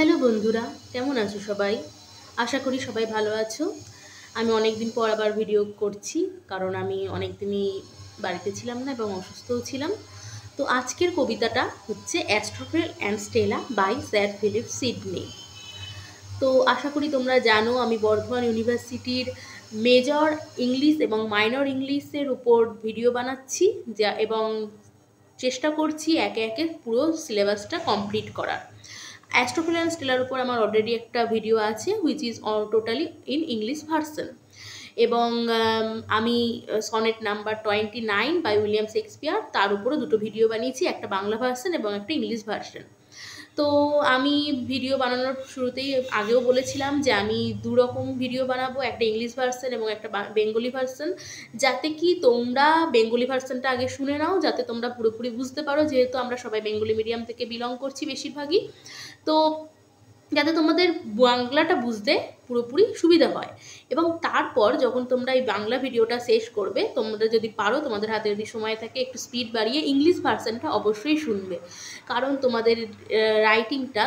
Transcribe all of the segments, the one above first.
Hello বন্ধুরা, কেমন আছো সবাই? আশা করি সবাই ভালো আছো। আমি অনেক দিন পর আবার ভিডিও করছি, কারণ আমি অনেক দিনই বাড়িতে ছিলাম না এবং অসুস্থও ছিলাম। তো আজকের কবিতাটা হচ্ছে Astrophel and Stella by Sir Philip Sidney. তো আশা করি তোমরা জানো আমি বর্ধমান ইউনিভার্সিটির মেজর ইংলিশ এবং মাইনর ইংলিশের উপর ভিডিও বানাচ্ছি এবং চেষ্টা করছি একে একে পুরো সিলেবাসটা কমপ্লিট করার। অ্যাস্ট্রোফিল অ্যান্ড স্টেলার উপর আমার অলরেডি একটা ভিডিও আছে which is totally in English version, এবং আমি sonnet number 29 by William Shakespeare তার উপরও দুটো ভিডিও বানিয়েছি, একটা বাংলা ভার্সন এবং একটা ইংলিশ ভার্সন। তো আমি ভিডিও বানানোর শুরুতেই আগেও বলেছিলাম যে আমি দুরকম ভিডিও বানাবো, একটা ইংলিশ ভার্সন এবং একটা বেঙ্গলি ভার্সন, যাতে কি তোমরা বেঙ্গলি ভার্সনটা আগে শুনে নাও, যাতে তোমরা পুরোপুরি বুঝতে পারো, যেহেতু আমরা সবাই বেঙ্গলি মিডিয়াম থেকে বিলং করছি বেশিরভাগই। তো যাতে তোমাদের বাংলাটা বুঝতে পুরোপুরি সুবিধা হয়, এবং তারপর যখন তোমরা এই বাংলা ভিডিওটা শেষ করবে, তোমরা যদি পারো, তোমাদের হাতে যদি সময় থাকে, একটু স্পিড বাড়িয়ে ইংলিশ ভার্সনটা অবশ্যই শুনবে, কারণ তোমাদের রাইটিংটা,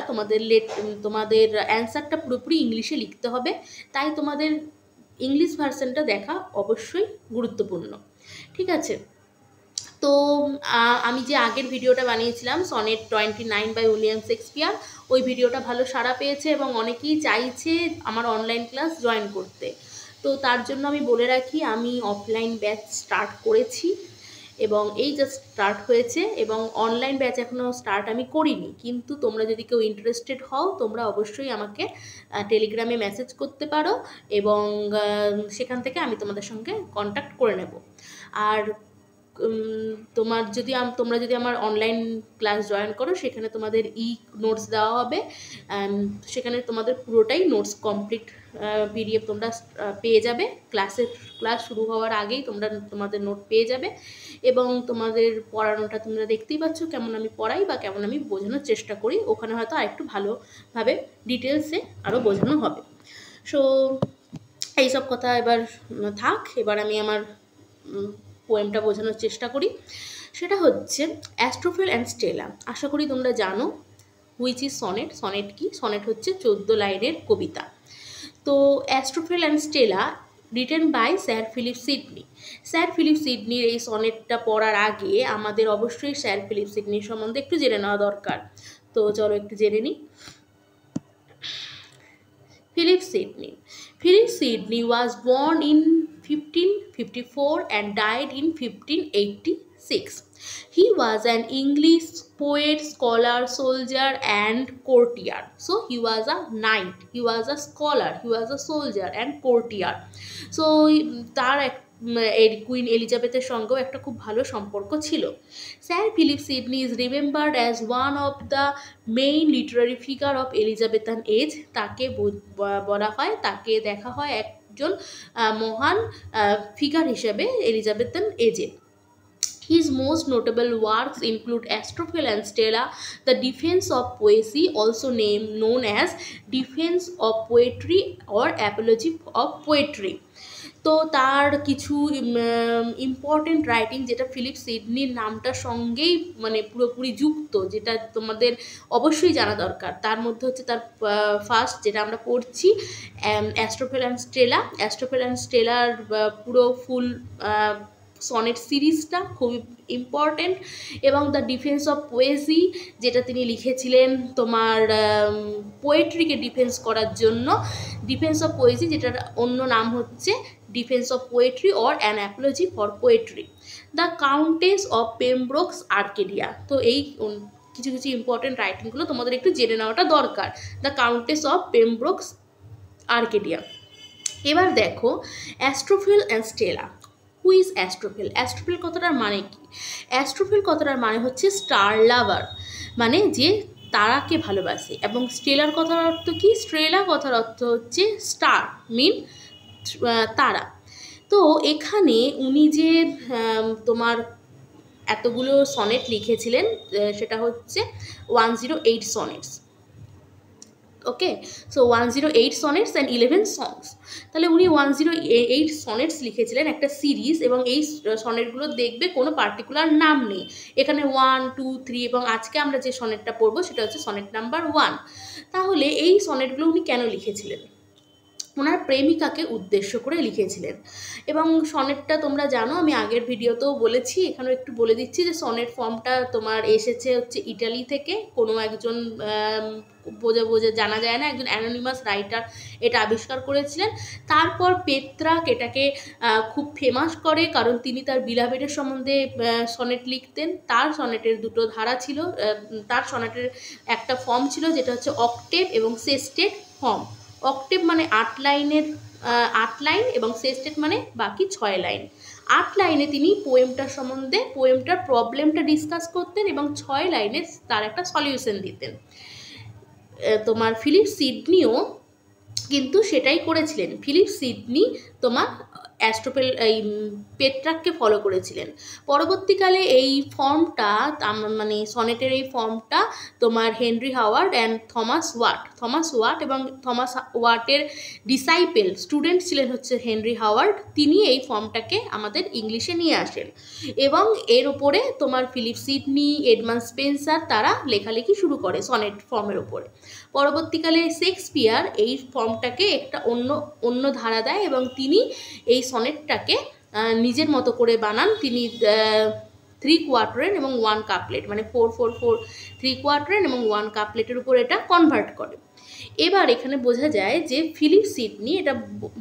তোমাদের অ্যান্সারটা পুরোপুরি ইংলিশে লিখতে হবে, তাই তোমাদের ইংলিশ ভার্সনটা দেখা অবশ্যই গুরুত্বপূর্ণ। ঠিক আছে? তো আমি যে আগের ভিডিওটা বানিয়েছিলাম সনেট 29 বাই উইলিয়াম শেক্সপিয়ার, ওই ভিডিওটা ভালো সাড়া পেয়েছে এবং অনেকেই চাইছে আমার অনলাইন ক্লাস জয়েন করতে। তো তার জন্য আমি বলে রাখি, আমি অফলাইন ব্যাচ স্টার্ট করেছি এবং এই জাস্ট স্টার্ট হয়েছে, এবং অনলাইন ব্যাচ এখনও স্টার্ট আমি করিনি। কিন্তু তোমরা যদি কেউ ইন্টারেস্টেড হও, তোমরা অবশ্যই আমাকে টেলিগ্রামে মেসেজ করতে পারো, এবং সেখান থেকে আমি তোমাদের সঙ্গে কন্ট্যাক্ট করে নেব। আর তোমরা যদি আমার অনলাইন ক্লাস জয়েন করো, সেখানে তোমাদের নোটস দেওয়া হবে, সেখানে তোমাদের পুরোটাই নোটস কমপ্লিট পিডিএফ তোমরা পেয়ে যাবে। ক্লাস শুরু হওয়ার আগেই তোমাদের নোট পেয়ে যাবে, এবং তোমাদের পড়ানোটা তোমরা দেখতেই পাচ্ছ কেমন আমি পড়াই বা কেমন আমি বোঝানোর চেষ্টা করি। ওখানে হয়তো আরেকটু ভালোভাবে ডিটেলসে আরও বোঝানো হবে। সো এইসব কথা এবার থাক, এবার আমি আমার পোয়েমটা বোঝানোর চেষ্টা করি। সেটা হচ্ছে অ্যাস্ট্রোফেল অ্যান্ড স্টেলা। আশা করি তোমরা জানো হুইচ ইজ সনেট। সনেট কি? সনেট হচ্ছে 14 লাইনের কবিতা। তো Astrophel and Stella written by Sir Philip Sidney. Sir Philip সিডনির এই সনেটটা পড়ার আগে আমাদের অবশ্যই স্যার ফিলিপ সিডনির সম্বন্ধে একটু জেনে নেওয়া দরকার। তো চলো একটু জেনে নিই। Philip Sidney. Philip Sidney was born in 1554 and died in 1586. He was an English poet, scholar, soldier and courtier. So he was a knight, he was a scholar, he was a soldier and courtier. So তার queen এলিজাবেথের সঙ্গেও একটা খুব ভালো সম্পর্ক ছিল। Sir Philip Sidney is remembered as one of the main literary figure of Elizabethan age. তাকে বলা হয়, তাকে দেখা হয় একজন মহান ফিগার হিসেবে এলিজাবেথান এজে। His most notable works include Astrophel and Stella, the defense of poesy, also known as defense of poetry or apology of poetry. তো তার কিছু ইম্পর্টেন্ট রাইটিং, যেটা ফিলিপ সিডনির নামটার সঙ্গেই মানে পুরোপুরি যুক্ত, যেটা তোমাদের অবশ্যই জানা দরকার, তার মধ্যে হচ্ছে তার ফার্স্ট যেটা আমরা পড়ছি Astrophel and Stella. Astrophel and stellar পুরো ফুল সনেট সিরিজটা খুবই ইম্পর্টেন্ট, এবং দ্য ডিফেন্স অফ পোয়েসি, যেটা তিনি লিখেছিলেন তোমার পোয়েট্রিকে ডিফেন্স করার জন্য। ডিফেন্স অফ পোয়েসি, যেটার অন্য নাম হচ্ছে Defence of Poetry or an Apology for Poetry. The Countess of Pembroke's Arcadia. তো এই কিছু কিছু ইম্পর্টেন্ট রাইটিংগুলো তোমাদের একটু জেনে নেওয়াটা দরকার। The Countess of Pembroke's Arcadia. এবার দেখো Astrophel and Stella. Who is Astrophel? Astrophel কথাটার মানে কি? অ্যাস্ট্রোফেল কথাটার মানে হচ্ছে স্টার লাভার, মানে যে তারাকে ভালোবাসে। এবং স্টেলার কথার অর্থ কি? স্ট্রেলা কথার অর্থ হচ্ছে স্টার, মিন তারা। তো এখানে উনি যে তোমার এতগুলো সনেট লিখেছিলেন, সেটা হচ্ছে 108 sonnets. Okay, so 108 sonnets and 11 সংস। তাহলে উনি 108 সনেটস লিখেছিলেন, একটা সিরিজ, এবং এই সনেটগুলো দেখবে কোনো পার্টিকুলার নাম নেই, এখানে 1, 2, 3, এবং আজকে আমরা যে সনেটটা পড়বো সেটা হচ্ছে সনেট নাম্বার 1। তাহলে এই সনেটগুলো উনি কেন লিখেছিলেন? ওনার প্রেমিকাকে উদ্দেশ্য করে লিখেছিলেন। এবং সনেটটা তোমরা জানো, আমি আগের ভিডিওতেও বলেছি, এখানেও একটু বলে দিচ্ছি যে সনেট ফর্মটা তোমার এসেছে হচ্ছে ইটালি থেকে। কোনো একজন বোঝা জানা যায় না, একজন অ্যানোনিমাস রাইটার এটা আবিষ্কার করেছিলেন। তারপর পেত্রাক এটাকে খুব ফেমাস করে, কারণ তিনি তার বিলাভেডের সম্বন্ধে সনেট লিখতেন। তার সনেটের দুটো ধারা ছিল, তার সনেটের একটা ফর্ম ছিল যেটা হচ্ছে অক্টেভ এবং সেস্টেট ফর্ম। অক্টেভ মানে 8 লাইনের 8 লাইন, এবং সেস্টেট মানে বাকি 6 লাইন। 8 লাইনে তিনি পোয়েমটার সম্বন্ধে, পোয়েমটার প্রবলেমটা ডিসকাস করতেন, এবং 6 লাইনে তার একটা সলিউশন দিতেন। তোমার ফিলিপ সিডনিও কিন্তু সেটাই করেছিলেন। ফিলিপ সিডনি তোমার এই পেট্রাককে ফলো করেছিলেন। পরবর্তীকালে এই ফর্মটা মানে সনেটের এই ফর্মটা তোমার Henry Howard and Thomas Wyatt এবং থমাস ওয়াটের ডিসাইপেল স্টুডেন্ট ছিলেন হচ্ছে হেনরি হাওয়ার্ড। তিনি এই ফর্মটাকে আমাদের ইংলিশে নিয়ে আসেন, এবং এর ওপরে তোমার ফিলিপ সিডনি, এডমান্ড স্পেন্সার তারা লেখালেখি শুরু করে সনেট ফর্মের ওপরে। পরবর্তীকালে শেক্সপিয়ার এই ফর্মটাকে একটা অন্য ধারা দেয়, এবং তিনি এই সনেটটাকে নিজের মতো করে বানান। তিনি 3 কোয়ার্টরেন এবং 1 কাপলেট, মানে 4-4-4 3 কোয়ার্টরেন এবং 1 কাপলেটের উপর এটা কনভার্ট করে। এবার এখানে বোঝা যায় যে ফিলিপ সিডনি, এটা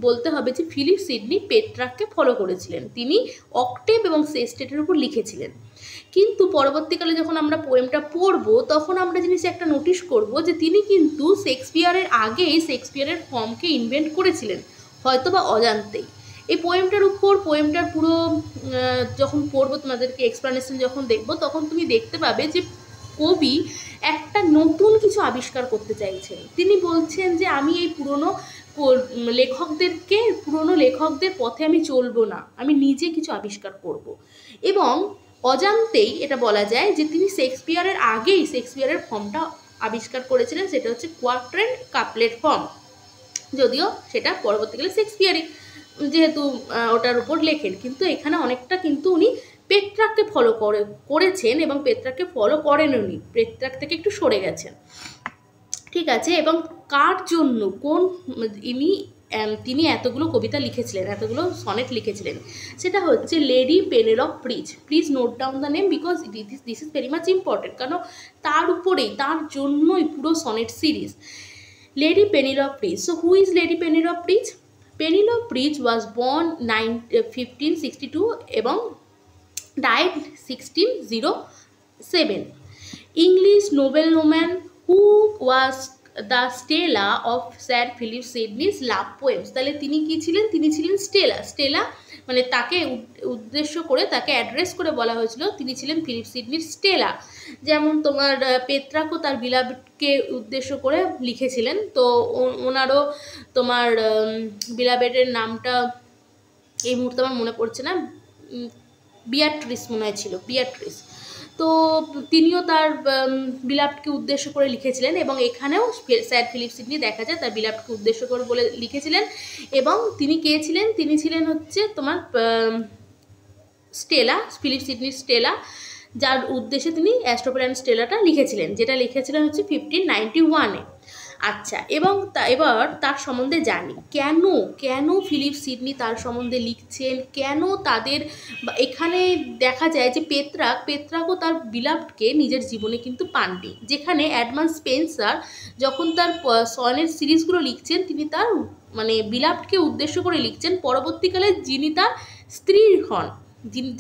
বলতে হবে যে ফিলিপ সিডনি পেট্রাককে ফলো করেছিলেন। তিনি অক্টেভ এবং সেস্টেটের উপর লিখেছিলেন। কিন্তু পরবর্তীকালে যখন আমরা পোয়েমটা পড়বো, তখন আমরা জিনিস একটা নোটিশ করব যে তিনি কিন্তু শেক্সপিয়ারের আগেই শেক্সপিয়ারের ফর্মকে ইনভেন্ট করেছিলেন, হয়তো বা অজান্তেই। এই পোয়েমটার উপর, পোয়েমটার পুরো যখন পড়বো, তোমাদেরকে এক্সপ্লানেশন যখন দেখবো, তখন তুমি দেখতে পাবে যে কবি একটা নতুন কিছু আবিষ্কার করতে চাইছেন। তিনি বলছেন যে আমি এই পুরনো লেখকদের পথে আমি চলবো না, আমি নিজে কিছু আবিষ্কার করব। এবং অজান্তেই এটা বলা যায় যে তিনি শেক্সপিয়ারের আগেই শেক্সপিয়ারের ফর্মটা আবিষ্কার করেছিলেন, সেটা হচ্ছে কোয়ার্টরেন কাপলেট ফর্ম। যদিও সেটা পরবর্তীকালে শেক্সপিয়ারই যেহেতু ওটার উপর লেখেন, কিন্তু এখানে অনেকটা কিন্তু উনি পেট্রাককে ফলো করেছেন, এবং পেট্রাককে ফলো করেন উনি, পেট্রাক থেকে একটু সরে গেছেন, ঠিক আছে। এবং কার জন্য তিনি এতগুলো কবিতা লিখেছিলেন, এতগুলো সনেট লিখেছিলেন, সেটা হচ্ছে Lady Penelope Bridge. Please note down the name, because this is very much important, কারণ তার উপরেই, তার জন্যই পুরো sonnet series. Lady Penelope Bridge. So who is Lady Penelope Bridge? Penelope Bridge was born 1562 এবং died 1607. English noblewoman who was the Stella of Sir Philip Sidney's love poems. তাহলে তিনি কি ছিলেন? তিনি ছিলেন স্টেলা, মানে তাকে উদ্দেশ্য করে, তাকে অ্যাড্রেস করে বলা হয়েছিল তিনি ছিলেন ফিলিপ সিডনির স্টেলা। যেমন তোমার পেত্রাকও তার বিলাবেডকে উদ্দেশ্য করে লিখেছিলেন। তো ওনারও তোমার বিলাবেডের নামটা এই মুহূর্তে আমার মনে পড়ছে না, বিয়াট্রিস মনে হয় ছিল, বিয়াট্রিস। তো তিনিও তার বিলাবডকে উদ্দেশ্য করে লিখেছিলেন, এবং এখানেও স্যার ফিলিপ সিডনি দেখা যায় তার বিলাবডকে উদ্দেশ্য করে বলে লিখেছিলেন। এবং তিনি কে ছিলেন? তিনি ছিলেন হচ্ছে তোমার স্টেলা, ফিলিপ সিডনির স্টেলা, যার উদ্দেশ্যে তিনি অ্যাস্ট্রোপেল অ্যান্ড স্টেলাটা লিখেছিলেন, যেটা লিখেছিলেন হচ্ছে 1591-এ। আচ্ছা, এবং এবার তার সম্বন্ধে জানি কেন ফিলিপ সিডনি তার সম্বন্ধে লিখছেন, কেন তাদের এখানে দেখা যায় যে পেত্রাকও তার বিলাবডকে নিজের জীবনে কিন্তু পাননি। যেখানে এডমান্ড স্পেন্সার যখন তার সনেট সিরিজগুলো লিখছেন, তিনি তার মানে বিলাবডকে উদ্দেশ্য করে লিখছেন। পরবর্তীকালে যিনি তার স্ত্রী হন,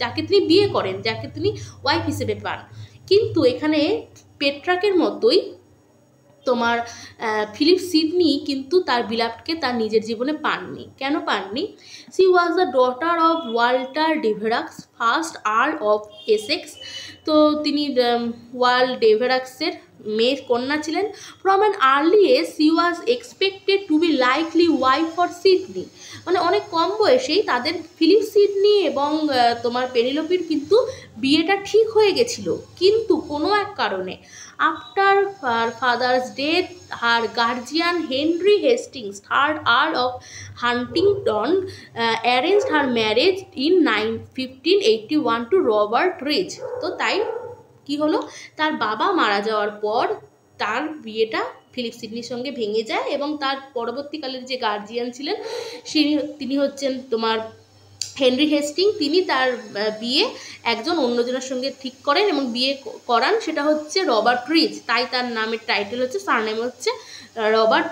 যাকে তিনি বিয়ে করেন, যাকে তিনি ওয়াইফ হিসেবে পান। কিন্তু এখানে পেট্রাকের মতোই তোমার ফিলিপ সিডনি কিন্তু তার বিলাবডকে তার নিজের জীবনে পাননি। কেন পাননি? She was the daughter of Walter Devereux, first Earl of Essex. তো তিনি ডেভেরাক্সের মেয়ে কন্যা ছিলেন। From an early age she was expected to be likely wife for Sidney, মানে অনেক কম বয়সেই তাদের ফিলিপ সিডনি এবং তোমার পেনিলোপির কিন্তু বিয়েটা ঠিক হয়ে গেছিল, কিন্তু কোনো এক কারণে after her father's death her guardian Henry Hastings third earl of Huntington arranged her marriage in 1581 to Robert Rich. তো তাই কি হলো, তার বাবা মারা যাওয়ার পর তার বিয়েটা ফিলিপ সিডনির সঙ্গে ভেঙে যায় এবং তার পরবর্তীকালের যে গার্জিয়ান ছিলেন তিনি হচ্ছেন তোমার হেনরি হেস্টিং। তিনি তার বিয়ে একজন অন্যজনের সঙ্গে ঠিক করেন এবং বিয়ে করান, সেটা হচ্ছে রবার্ট রিচ। তাই তার নামের টাইটেল হচ্ছে, সারনেম হচ্ছে Robert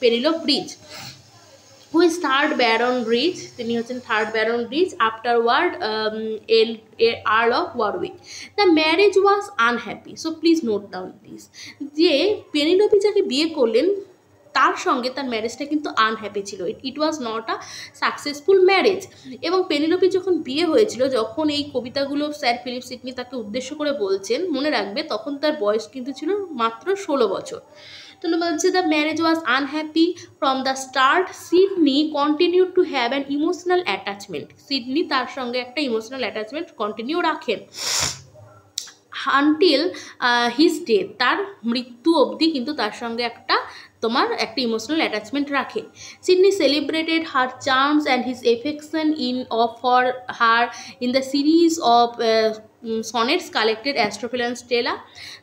Penelope Rich, who is third Baron Rich. তিনি হচ্ছেন third Baron Rich afterward Earl of Warwick. The marriage was unhappy, so please note down this, যে পেনিলোপি যাকে বিয়ে করলেন তার সঙ্গে তার ম্যারেজটা কিন্তু আনহ্যাপি ছিল, it was not a successful marriage. এবং পেনিলোপি যখন বিয়ে হয়েছিল, যখন এই কবিতাগুলো স্যার ফিলিপ সিডনি তাকে উদ্দেশ্য করে বলছেন, মনে রাখবে তখন তার বয়স কিন্তু ছিল মাত্র 16 বছর। তো বলছে the marriage was unhappy from the start, Sidney continue to have an emotional attachment. Sidney তার সঙ্গে একটা ইমোশনাল অ্যাটাচমেন্ট কন্টিনিউ রাখেন আনটিল হিজ ডেথ, তার মৃত্যু অবধি কিন্তু তার সঙ্গে একটা ইমোশনাল অ্যাটাচমেন্ট রাখে। Sidney celebrated her charms and his affection for her in the series of sonnets collected Astrophel and Stella.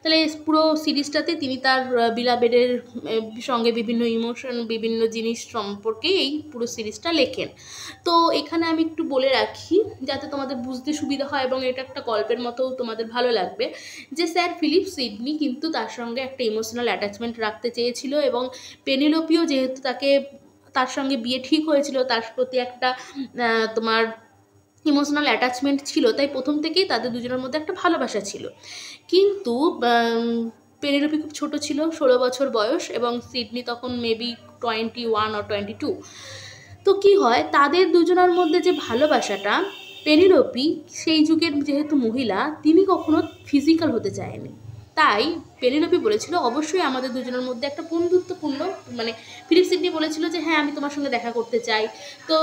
তাহলে পুরো সিরিজটাতে তিনি তার বিলাবেডের সঙ্গে বিভিন্ন ইমোশন, বিভিন্ন জিনিস সম্পর্কে এই পুরো সিরিজটা লেখেন। তো এখানে আমি একটু বলে রাখি যাতে তোমাদের বুঝতে সুবিধা হয় এবং এটা একটা গল্পের মতো তোমাদের ভালো লাগবে, যে স্যার ফিলিপ সিডনি কিন্তু তার সঙ্গে একটা ইমোশনাল অ্যাটাচমেন্ট রাখতে চেয়েছিল এবং পেনিলোপিও যেহেতু তার সঙ্গে বিয়ে ঠিক হয়েছিল, তার প্রতি একটা তোমার ইমোশনাল অ্যাটাচমেন্ট ছিল, তাই প্রথম থেকেই তাদের দুজনের মধ্যে একটা ভালোবাসা ছিল। কিন্তু পেনিলোপি খুব ছোট ছিল, 16 বছর বয়স, এবং সিডনি তখন মেবি 21 or 22। তো কি হয়, তাদের দুজনের মধ্যে যে ভালোবাসাটা, পেনিলোপি সেই যুগের যেহেতু মহিলা, তিনি কখনো ফিজিক্যাল হতে চায়নি। তাই পেনিলোপি বলেছিল অবশ্যই আমাদের দুজনের মধ্যে একটা বন্ধুত্বপূর্ণ, মানে ফিলিপ সিডনি বলেছিল যে হ্যাঁ আমি তোমার সঙ্গে দেখা করতে চাই, তো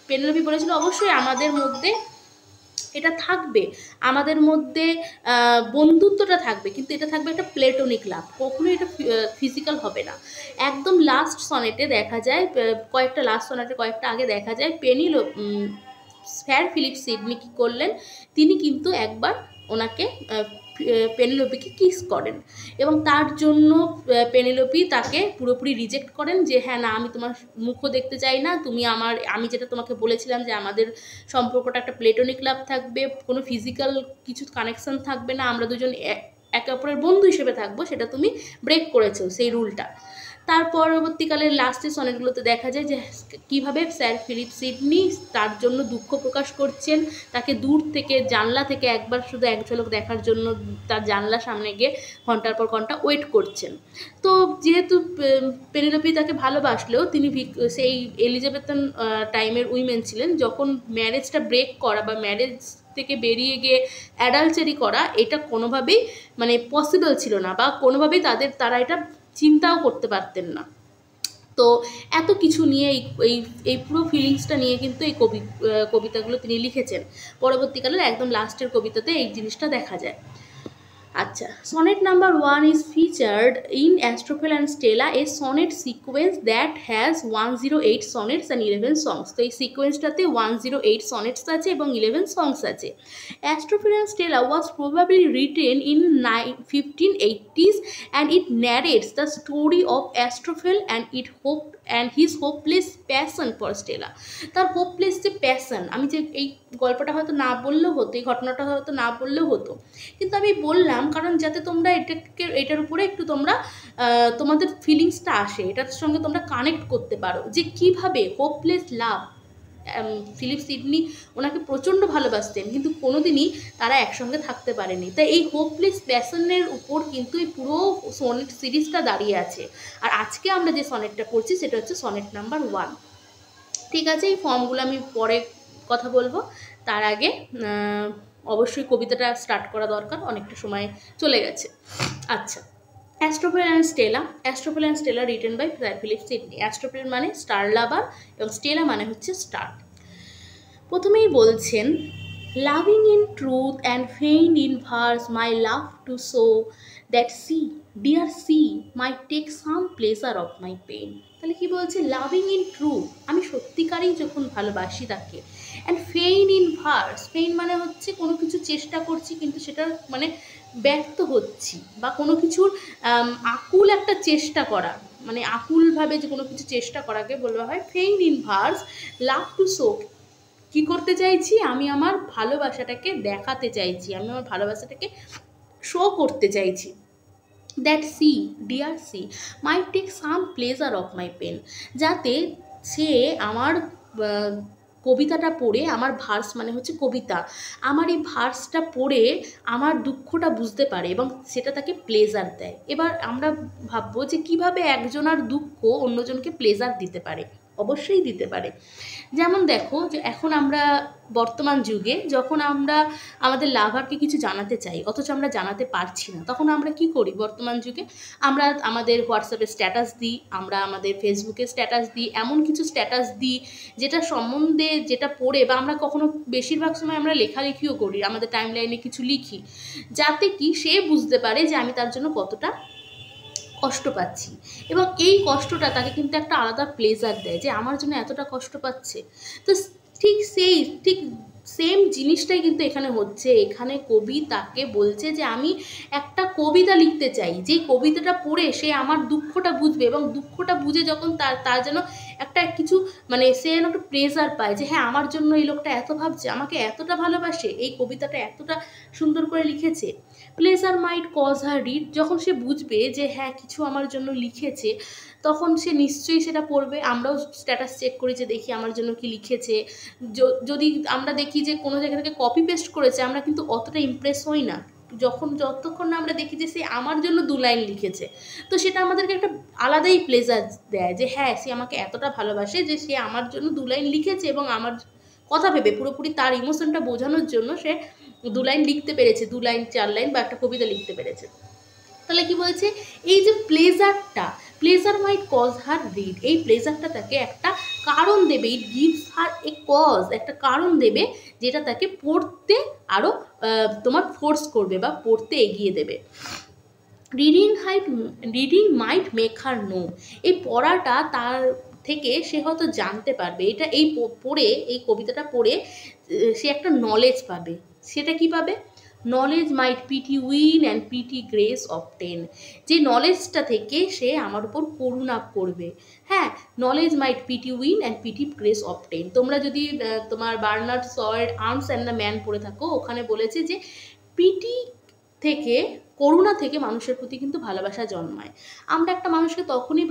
পেনিলোপি বলেছিল অবশ্যই আমাদের মধ্যে এটা থাকবে, আমাদের মধ্যে বন্ধুত্বটা থাকবে, কিন্তু এটা থাকবে একটা প্লেটোনিক লাভ, কখনোই এটা ফিজিক্যাল হবে না। একদম লাস্ট সনেটে দেখা যায়, কয়েকটা আগে দেখা যায় স্যার ফিলিপ সিডনি কী করলেন, তিনি কিন্তু একবার ওনাকে পেনিলোপিকে কিস করেন এবং তার জন্য পেনিলোপি তাকে পুরোপুরি রিজেক্ট করেন, যে হ্যাঁ না আমি তোমার মুখও দেখতে চাই না, আমি যেটা তোমাকে বলেছিলাম যে আমাদের সম্পর্কটা একটা প্লেটোনিক লাভ থাকবে, কোনো ফিজিক্যাল কিছু কানেকশন থাকবে না, আমরা দুজন একে অপরের বন্ধু হিসেবে থাকবো, সেটা তুমি ব্রেক করেছো সেই রুলটা। তার পরবর্তীকালে লাস্টের সনেটগুলোতে দেখা যায় যে কীভাবে স্যার ফিলিপ সিডনি তার জন্য দুঃখ প্রকাশ করছেন, তাকে দূর থেকে জানলা থেকে একবার শুধু এক ঝলক দেখার জন্য তার জানলার সামনে গিয়ে ঘন্টার পর ঘন্টা ওয়েট করছেন। তো যেহেতু পেনিলোপি তাকে ভালোবাসলেও তিনি সেই এলিজাবেথন টাইমের উইমেন ছিলেন, যখন ম্যারেজটা ব্রেক করা বা ম্যারেজ থেকে বেরিয়ে গিয়ে অ্যাডাল্টারি করা, এটা কোনোভাবেই মানে পসিবল ছিল না, বা কোনোভাবেই তারা এটা চিন্তাও করতে পারতেন না। তো এত কিছু নিয়ে এই পুরো ফিলিংসটা নিয়ে কিন্তু এই কবিতাগুলো তিনি লিখেছেন। পরবর্তীকালের একদম লাস্টের কবিতাতে এই জিনিসটা দেখা যায়। আচ্ছা, sonnet number 1 is featured in Astrophel and Stella, a sonnet sequence that has 108 sonnets and 11 songs. তো এই সিকোয়েন্সটাতে 108 sonnets আছে এবং 11 songs আছে। Astrophel and Stella was probably written in 1580s and it narrates the story of Astrophel and his hopeless passion for Stella. তার hopeless যে passion, আমি যে এই গল্পটা হয়তো না বললেও হতো, এই ঘটনাটা হয়তো না বললেও হতো, কিন্তু আমি বললাম কারণ যাতে তোমরা এটার উপরে একটু তোমরা তোমাদের ফিলিংসটা আসে, এটার সঙ্গে তোমরা কানেক্ট করতে পারো যে কিভাবে হোপলেস লাভ। ফিলিপ সিডনি ওনাকে প্রচণ্ড ভালোবাসতেন, কিন্তু কোনোদিনই তারা একসঙ্গে থাকতে পারেনি। তাই এই হোপলেস প্যাশনের উপর কিন্তু এই পুরো সনেট সিরিজটা দাঁড়িয়ে আছে। আর আজকে আমরা যে সনেটটা পড়ছি সেটা হচ্ছে সনেট নাম্বার 1। ঠিক আছে, এই ফর্মগুলো আমি পরে কথা বলবো, তার আগে অবশ্যই কবিতাটা স্টার্ট করা দরকার, অনেকটা সময় চলে গেছে। আচ্ছা, Astrophel and Stella. Astrophel and Stella written by Sir Philip Sidney. Astrophel মানে স্টার লাভার এবং স্টেলা মানে হচ্ছে স্টার। প্রথমেই বলছেন, loving in truth and fain in verse my love to show that she dear she my take some pleasure of my pen. তাহলে কি বলছে, loving in truth, আমি সত্যিকারেই যখন ভালোবাসি তাকে, অ্যান্ড ফেইন ইন ভার্স, ফেইন মানে হচ্ছে কোনো কিছু চেষ্টা করছি কিন্তু সেটার মানে ব্যর্থ হচ্ছি, বা কোনো কিছুর আকুল একটা চেষ্টা করা, মানে আকুলভাবে যে কোনো কিছু চেষ্টা করাকে বলা হয় fain in verse love to show. কী করতে চাইছি, আমি আমার ভালোবাসাটাকে দেখাতে চাইছি, আমি আমার ভালোবাসাটাকে শো করতে চাইছি। That she dear she my take some pleasure of my pain, যাতে সে আমার কবিতাটা পড়ে, আমার ভার্স মানে হচ্ছে কবিতা, আমার এই ভার্সটা পড়ে আমার দুঃখটা বুঝতে পারে এবং সেটা তাকে প্লেজার দেয়। এবার আমরা ভাববো যে কীভাবে একজনের দুঃখ অন্যজনকে প্লেজার দিতে পারে। অবশ্যই দিতে পারে। যেমন দেখো, যে এখন আমরা বর্তমান যুগে যখন আমরা আমাদের লাভারকে কিছু জানাতে চাই অথচ আমরা জানাতে পারছি না, তখন আমরা কি করি? বর্তমান যুগে আমরা আমাদের হোয়াটসঅ্যাপে স্ট্যাটাস দিই, আমরা আমাদের ফেসবুকে স্ট্যাটাস দিই, এমন কিছু স্ট্যাটাস দিই যেটা সম্বন্ধে, যেটা পড়ে, বা আমরা কখনো বেশিরভাগ সময় আমরা লেখালেখিও করি, আমাদের টাইম লাইনে কিছু লিখি, যাতে কি সে বুঝতে পারে যে আমি তার জন্য কতটা কষ্ট পাচ্ছি, এবং এই কষ্টটা তাকে কিন্তু একটা আলাদা প্লেজার দেয় যে আমার জন্য এতটা কষ্ট পাচ্ছে। তো ঠিক সেম জিনিসটাই কিন্তু এখানে হচ্ছে। এখানে কবি তাকে বলছে যে আমি একটা কবিতা লিখতে চাই, যেই কবিতাটা পড়ে সে আমার দুঃখটা বুঝবে, এবং দুঃখটা বুঝে যখন তার যেন একটা কিছু মানে সে যেন একটা প্লেজার পায় যে হ্যাঁ, আমার জন্য এই লোকটা এত ভাবছে, আমাকে এতটা ভালোবাসে, এই কবিতাটা এতটা সুন্দর করে লিখেছে। প্লেজার মাইট কজ হার রিড, যখন সে বুঝবে যে হ্যাঁ কিছু আমার জন্য লিখেছে, তখন সে নিশ্চয়ই সেটা পড়বে। আমরাও স্ট্যাটাস চেক করি যে দেখি আমার জন্য কি লিখেছে। যদি আমরা দেখি যে কোনো জায়গা থেকে কপি পেস্ট করেছে, আমরা কিন্তু অতটা ইমপ্রেস হই না যতক্ষণ না আমরা দেখি যে সে আমার জন্য 2 লাইন লিখেছে। তো সেটা আমাদেরকে একটা আলাদাই প্লেজার দেয় যে হ্যাঁ, সে আমাকে এতটা ভালোবাসে যে সে আমার জন্য 2 লাইন লিখেছে, এবং আমার কথা ভেবে পুরোপুরি তার ইমোশনটা বোঝানোর জন্য সে 2 লাইন লিখতে পেরেছে, 2 লাইন 4 লাইন বা একটা কবিতা লিখতে পেরেছে। তাহলে কি বলছে, এই যে প্লেজার মাইট কজ হার রিড, এই প্লেজারটা তাকে একটা কারণ দেবে, it gives her A cause, একটা কারণ দেবে যেটা তাকে পড়তে আরও তোমার ফোর্স করবে বা পড়তে এগিয়ে দেবে। Reading might make her no, এই পড়াটা তার থেকে সে হয়তো জানতে পারবে, এই পড়ে, এই কবিতাটা পড়ে সে একটা নলেজ পাবে। সেটা কি পাবে? Knowledge might pity win and pity grace obtain, যে নলেজটা থেকে সে আমার উপর করুণা করবে। হ্যাঁ, knowledge might pity win and pity grace obtain. তোমরা যদি তোমার বার্নার্ড শয়ের আর্মস অ্যান্ড দ্য ম্যান পড়ে থাকো, ওখানে বলেছে যে পিটি থেকে, করুণা থেকে মানুষের প্রতি কিন্তু ভালোবাসা জন্মায়। আমরা একটা মানুষকে তখনই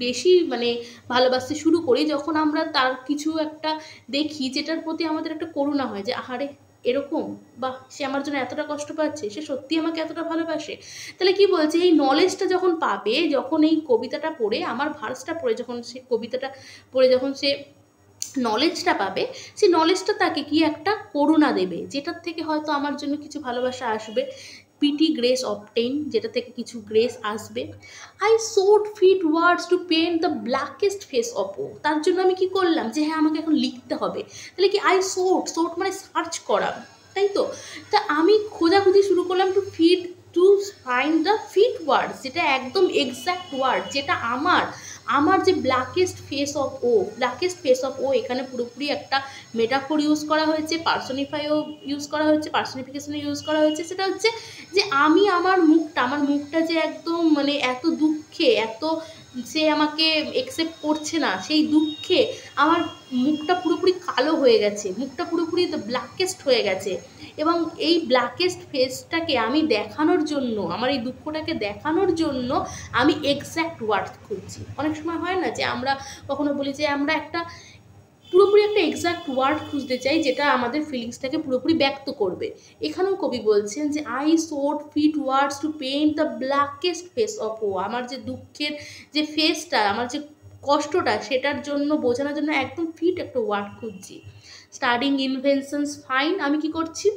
বেশি মানে ভালোবাসতে শুরু করি যখন আমরা তার কিছু একটা দেখি যেটার প্রতি আমাদের একটা করুণা হয়, যে আহারে এরকম, বা সে আমার জন্য এতটা কষ্ট পাচ্ছে, সে সত্যি আমাকে এতটা ভালোবাসে। তাহলে কি বলছে, এই নলেজটা যখন পাবে, যখন এই কবিতাটা পড়ে, আমার ভার্সটা পড়ে, যখন সে কবিতাটা পড়ে যখন সে নলেজটা পাবে, সেই নলেজটা তাকে কি একটা করুণা দেবে, যেটার থেকে হয়তো আমার জন্য কিছু ভালোবাসা আসবে। পিটি গ্রেস অবটেইন, যেটা থেকে কিছু গ্রেস আসবে। I sought fit words to paint the blackest face of woe, তার জন্য আমি কি করলাম, যে হ্যাঁ আমাকে এখন লিখতে হবে। তাহলে কি আই সোড মানে সার্চ করা, তাই তো? তা আমি খোঁজাখুঁজি শুরু করলাম টু ফাইন্ড দ্য ফিট ওয়ার্ডস, যেটা একদম এক্স্যাক্ট ওয়ার্ড, যেটা আমার যে ব্ল্যাকেস্ট ফেস অফ ও, এখানে পুরোপুরি একটা মেটাফোর ইউজ করা হয়েছে, পার্সোনিফাইও ইউজ করা হয়েছে, পার্সোনিফিকেশনও ইউজ করা হয়েছে। সেটা হচ্ছে যে আমি আমার মুখটা যে একদম মানে এত দুঃখে, সে আমাকে একসেপ্ট করছে না, সেই দুঃখে আমার মুখটা পুরোপুরি কালো হয়ে গেছে, মুখটা পুরোপুরি ব্ল্যাকেস্ট হয়ে গেছে। এবং এই ব্ল্যাকেস্ট ফেসটাকে আমি দেখানোর জন্য, আমার এই দুঃখটাকে দেখানোর জন্য আমি এক্স্যাক্ট ওয়ার্ড খুঁজছি। অনেক সময় হয় না যে আমরা কখনো বলি যে আমরা পুরোপুরি একটা এক্স্যাক্ট ওয়ার্ড খুঁজতে চাই, যেটা আমাদের ফিলিংসটাকে পুরোপুরি ব্যক্ত করবে। এখানেও কবি বলছেন যে I sought fit words to paint the blackest face of woe, আমার যে দুঃখের যে ফেসটা, আমার যে কষ্টটা, সেটার জন্য বোঝানোর জন্য একদম ফিট একটা ওয়ার্ড খুঁজছি। স্টাডিং ইনভেনশনস ফাইন, আমি কি করছি,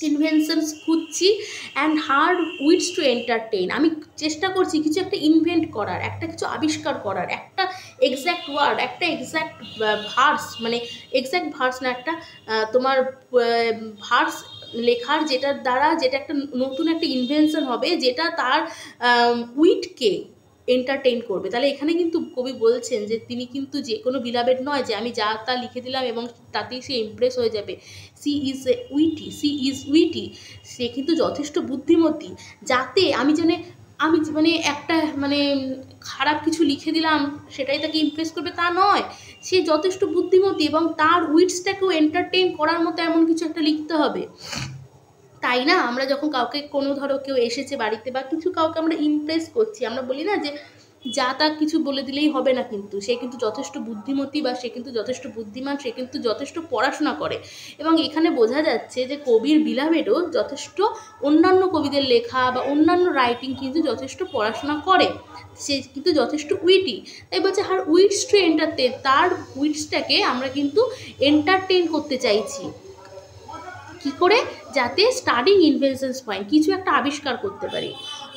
ইনভেনশনস খুঁজছি, and hard wits two entertain, আমি চেষ্টা করছি কিছু একটা ইনভেন্ট করার, একটা কিছু আবিষ্কার করার, একটা এক্স্যাক্ট ওয়ার্ড, একটা এক্স্যাক্ট ভার্স, মানে এক্স্যাক্ট ভার্স না, একটা তোমার ভার্স লেখার, যেটার দ্বারা যেটা একটা নতুন একটা ইনভেনশন হবে, যেটা তার উইটকে এন্টারটেইন করবে। তাহলে এখানে কিন্তু কবি বলছেন যে তিনি কিন্তু যে কোনো বিলাবেড নয় যে আমি যা তা লিখে দিলাম এবং তাতেই সে ইমপ্রেস হয়ে যাবে। সি ইজ উইটি, সে কিন্তু যথেষ্ট বুদ্ধিমতী, যাতে আমি মানে একটা মানে খারাপ কিছু লিখে দিলাম সেটাই তাকে ইমপ্রেস করবে তা নয়, সে যথেষ্ট বুদ্ধিমতী এবং তার উইটসটাকেও এন্টারটেইন করার মতো এমন কিছু একটা লিখতে হবে। তাই না, আমরা যখন কাউকে কোনো ধরো কেউ এসেছে বাড়িতে বা কিছু কাউকে আমরা ইমপ্রেস করছি, আমরা বলি না যে যা তা কিছু বলে দিলেই হবে না, কিন্তু সে কিন্তু যথেষ্ট বুদ্ধিমতী বা সে কিন্তু যথেষ্ট বুদ্ধিমান, সে কিন্তু যথেষ্ট পড়াশোনা করে। এবং এখানে বোঝা যাচ্ছে যে কবির বিলাবেডও যথেষ্ট অন্যান্য কবিদের লেখা বা অন্যান্য রাইটিং কিন্তু যথেষ্ট পড়াশোনা করে, সে কিন্তু যথেষ্ট উইটি। তাই বলছে হার উইটস টু এন্টারটেন, তার উইটসটাকে আমরা কিন্তু এন্টারটেন করতে চাইছি, কি করে, যাতে স্টাডিং ইনভেনশনস পয়েন্ট, কিছু একটা আবিষ্কার করতে পারি।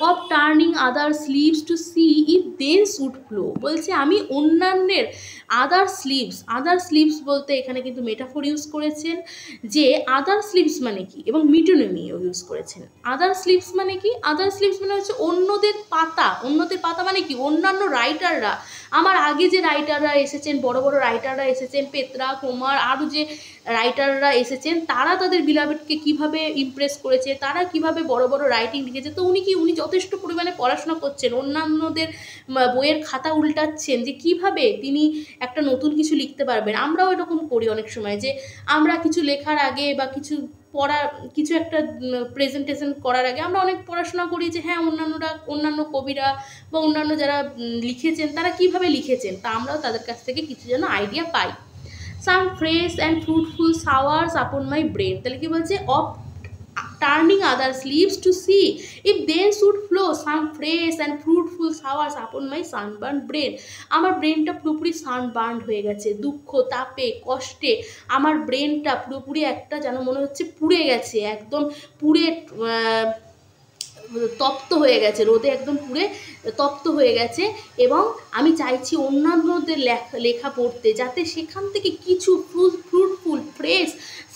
Oft turning other sleeves to see if thence would flow, বলছে আমি অন্যান্যের আদার স্লিভস বলতে এখানে কিন্তু মেটাফোর ইউজ করেছেন, যে আদার স্লিভস মানে কি, এবং মিটোনিমিও ইউজ করেছেন। আদার স্লিভস মানে কি, আদার স্লিভস মানে হচ্ছে অন্যদের পাতা মানে কি, অন্যান্য রাইটাররা, আমার আগে যে রাইটাররা এসেছেন, বড় বড় রাইটাররা এসেছেন, পেত্রা, কুমার, আরও যে রাইটাররা এসেছেন, তারা তাদের বিলাবেডকে কিভাবে ইমপ্রেস করেছে, তারা কিভাবে বড় বড় রাইটিং লিখেছে। তো উনি যথেষ্ট পরিমাণে পড়াশোনা করছেন, অন্যান্যদের বইয়ের খাতা উল্টাচ্ছেন, যে কিভাবে তিনি একটা নতুন কিছু লিখতে পারবেন। আমরাও এরকম করি অনেক সময়, যে আমরা কিছু লেখার আগে বা কিছু একটা প্রেজেন্টেশন করার আগে আমরা অনেক পড়াশোনা করি, যে হ্যাঁ অন্যান্য কবিরা বা অন্যান্য যারা লিখেছেন তারা কিভাবে লিখেছেন, তা আমরাও তাদের কাছ থেকে কিছু যেন আইডিয়া পাই। Some fresh and fruitful showers upon my brain, তাহলে কি বলছে, oft turning other sleeves to see if thence should flow some fresh and fruitful showers upon my sunburn brain, আমার ব্রেনটা পুরোপুরি সানবার্ন হয়ে গেছে, দুঃখ, তাপে, কষ্টে আমার ব্রেনটা পুরোপুরি একটা যেন মনে হচ্ছে পুড়ে গেছে, একদম পুড়ে তপ্ত হয়ে গেছে, রোদে একদম পুড়ে তপ্ত হয়ে গেছে। এবং আমি চাইছি অন্যান্যদের লেখা পড়তে, যাতে সেখান থেকে কিছু ফ্রুটফুল ফ্রেশ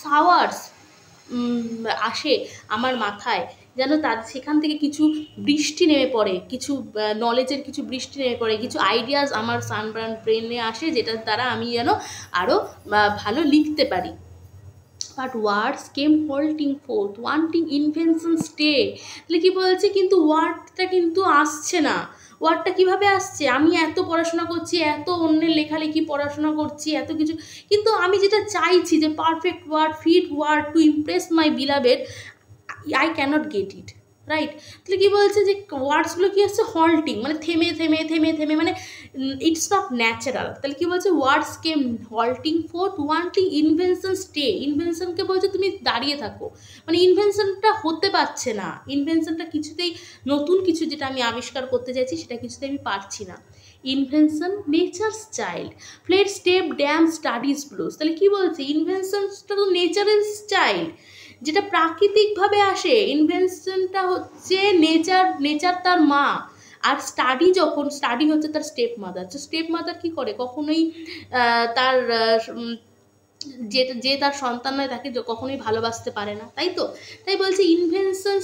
শাওয়ার্স আসে আমার মাথায়, যেন সেখান থেকে কিছু বৃষ্টি নেমে পড়ে, কিছু নলেজের কিছু বৃষ্টি নেমে পড়ে, কিছু আইডিয়াস আমার সানবার্ন ব্রেনে আসে, যেটার দ্বারা আমি যেন আরও ভালো লিখতে পারি। But words came halting forth wanting invention stay, তাহলে কি বলছে, কিন্তু ওয়ার্ডটা কিন্তু আসছে না। ওয়ার্ডটা কীভাবে আসছে, আমি এত পড়াশোনা করছি, এত অন্যের লেখালেখি পড়াশোনা করছি, এত কিছু, কিন্তু আমি যেটা চাইছি যে perfect word, fit word to impress my beloved, I can't get it, right. তাহলে কী বলছে, যে ওয়ার্ডসগুলো কী আসছে, হল্টিং, মানে থেমে থেমে থেমে থেমে, মানে ইটস নট ন্যাচারাল। তাহলে কী বলছে, words came halting forth wanting invention stay, ইনভেনশনকে বলছে তুমি দাঁড়িয়ে থাকো, মানে ইনভেনশনটা হতে পারছে না, ইনভেনশনটা কিছুতেই, নতুন কিছু যেটা আমি আবিষ্কার করতে চাইছি সেটা কিছুতেই আমি পারছি না। Invention nature's child fled step dame studies blows, তাহলে কী বলছে, ইনভেনশনটা তো নেচারের চাইল্ড, যেটা প্রাকৃতিকভাবে আসে, ইনভেনশনটা হচ্ছে নেচার তার মা, আর স্টাডি হচ্ছে তার স্টেপ মাদার। তো স্টেপ মাদার কী করে, কখনোই তার যে তার সন্তান নয় তাকে কখনোই ভালোবাসতে পারে না, তাই তো। তাই বলছে ইনভেনশন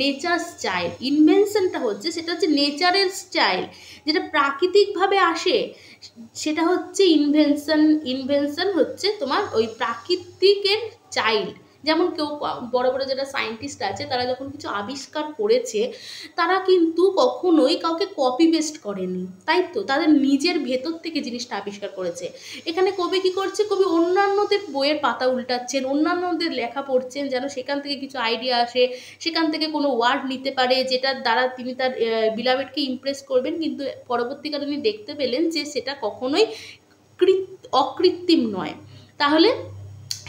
নেচার চাইল্ড, ইনভেনশনটা হচ্ছে, সেটা হচ্ছে নেচারের চাইল্ড, যেটা প্রাকৃতিকভাবে আসে, সেটা হচ্ছে ইনভেনশন হচ্ছে তোমার ওই প্রাকৃতিকের চাইল্ড। যেমন কেউ বড় বড় যারা সায়েন্টিস্ট আছে, তারা যখন কিছু আবিষ্কার করেছে, তারা কিন্তু কখনোই কাউকে কপি পেস্ট করেনি, তাই তো, তাদের নিজের ভেতর থেকে জিনিসটা আবিষ্কার করেছে। এখানে কবি কী করছে, কবি অন্যান্যদের বইয়ের পাতা উল্টাচ্ছেন, অন্যান্যদের লেখা পড়ছেন, যেন সেখান থেকে কিছু আইডিয়া আসে, সেখান থেকে কোনো ওয়ার্ড নিতে পারে, যেটার দ্বারা তিনি তার বিলাবেডকে ইমপ্রেস করবেন। কিন্তু পরবর্তীকালে তিনি দেখতে পেলেন যে সেটা কখনোই অকৃত্রিম নয়। তাহলে